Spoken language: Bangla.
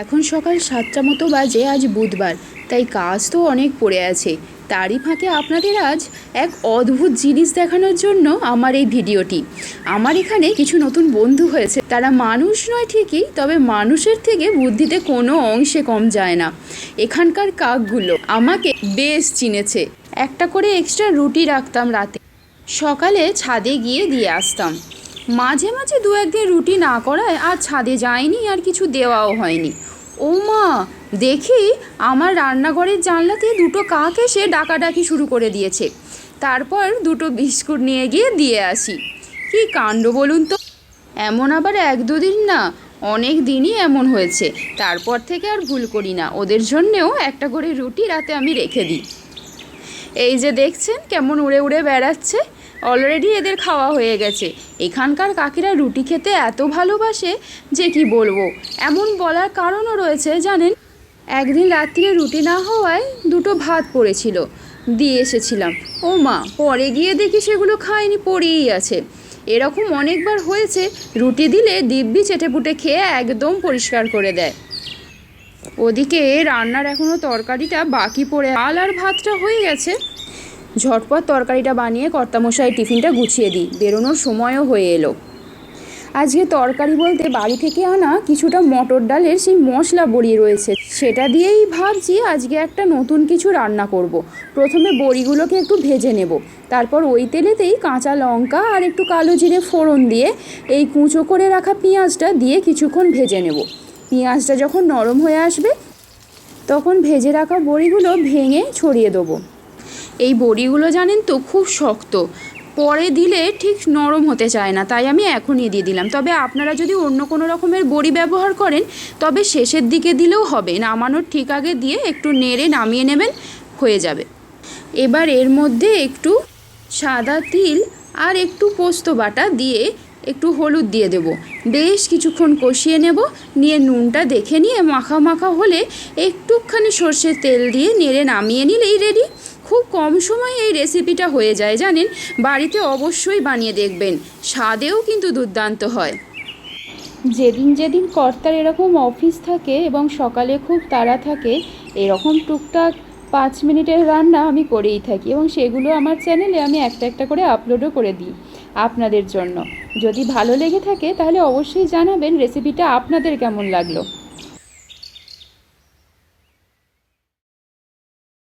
এখন সকাল 7টা মতো বাজে। আজ বুধবার, তাই কাজ তো অনেক পড়ে আছে। তারই ফাঁকে আপনাদের আজ এক অদ্ভুত জিনিস দেখানোর জন্য আমার এই ভিডিওটি। আমার এখানে কিছু নতুন বন্ধু হয়েছে। তারা মানুষ নয় ঠিকই, তবে মানুষের থেকে বুদ্ধিতে কোনো অংশে কম যায় না। এখানকার কাকগুলো আমাকে বেশ চিনেছে। একটা করে এক্সট্রা রুটি রাখতাম রাতে, সকালে ছাদে গিয়ে দিয়ে আসতাম। মাঝে মাঝে দু একদিন রুটি না করায় আর ছাদে যায়নি, আর কিছু দেওয়াও হয়নি। ও মা, দেখি আমার রান্নাঘরের জানলাতে দুটো কাক এসে ডাকাডাকি শুরু করে দিয়েছে। তারপর দুটো বিস্কুট নিয়ে গিয়ে দিয়ে আসি। কি কাণ্ড বলুন তো! এমন আবার এক দুদিন না, অনেক দিনই এমন হয়েছে। তারপর থেকে আর ভুল করি না, ওদের জন্যেও একটা করে রুটি রাতে আমি রেখে দিই। এই যে দেখছেন কেমন উড়ে উড়ে বেড়াচ্ছে, অলরেডি এদের খাওয়া হয়ে গেছে। এখানকার কাকিরা রুটি খেতে এত ভালোবাসে যে কি বলবো। এমন বলার কারণও রয়েছে জানেন। একদিন রাত্রে রুটি না হওয়ায় দুটো ভাত পড়েছিল, দিয়ে এসেছিলাম। ও মা, পরে গিয়ে দেখি সেগুলো খায়নি, পড়েই আছে। এরকম অনেকবার হয়েছে, রুটি দিলে দিব্যি চেটেপুটে খেয়ে একদম পরিষ্কার করে দেয়। ওদিকে রান্নার এখনও তরকারিটা বাকি পড়ে, ডাল আর ভাতটা হয়ে গেছে। ঝটপট তরকারিটা বানিয়ে কর্তামশাই টিফিনটা গুছিয়ে দিই, বেরোনোর সময়ও হয়ে এলো। আজকে তরকারি বলতে বাড়ি থেকে আনা কিছুটা মটর ডালের সেই মশলা বড়ি রয়েছে, সেটা দিয়েই ভাবছি আজকে একটা নতুন কিছু রান্না করব। প্রথমে বড়িগুলোকে একটু ভেজে নেব, তারপর ওই তেলেতেই কাঁচা লঙ্কা আর একটু কালো জিরে ফোড়ন দিয়ে এই কুঁচো করে রাখা পেঁয়াজটা দিয়ে কিছুক্ষণ ভেজে নেব। পেঁয়াজটা যখন নরম হয়ে আসবে তখন ভেজে রাখা বড়িগুলো ভেঙে ছড়িয়ে দেবো। এই বড়িগুলো জানেন তো খুব শক্ত, পরে দিলে ঠিক নরম হতে চায় না, তাই আমি এখনই দিয়ে দিলাম। তবে আপনারা যদি অন্য কোনো রকমের বড়ি ব্যবহার করেন তবে শেষের দিকে দিলেও হবে, নামানোর ঠিক আগে দিয়ে একটু নেড়ে নামিয়ে নেবেন, হয়ে যাবে। এবার এর মধ্যে একটু সাদা তিল আর একটু পোস্ত বাটা দিয়ে একটু হলুদ দিয়ে দেব। বেশ কিছুক্ষণ কষিয়ে নেব, নিয়ে নুনটা দেখে নিয়ে মাখা মাখা হলে একটুখানি সর্ষের তেল দিয়ে নেড়ে নামিয়ে নিলেই রেডি। খুব কম সময়ে এই রেসিপিটা হয়ে যায় জানেন। বাড়িতে অবশ্যই বানিয়ে দেখবেন, স্বাদেও কিন্তু দুর্দান্ত হয়। যেদিন যেদিন কর্তার এরকম অফিস থাকে এবং সকালে খুব তাড়া থাকে, এরকম টুকটাক 5 মিনিটের রান্না আমি করেই থাকি, এবং সেগুলো আমার চ্যানেলে আমি একটা একটা করে আপলোডও করে দিই আপনাদের জন্য। যদি ভালো লেগে থাকে তাহলে অবশ্যই জানাবেন রেসিপিটা আপনাদের কেমন লাগলো।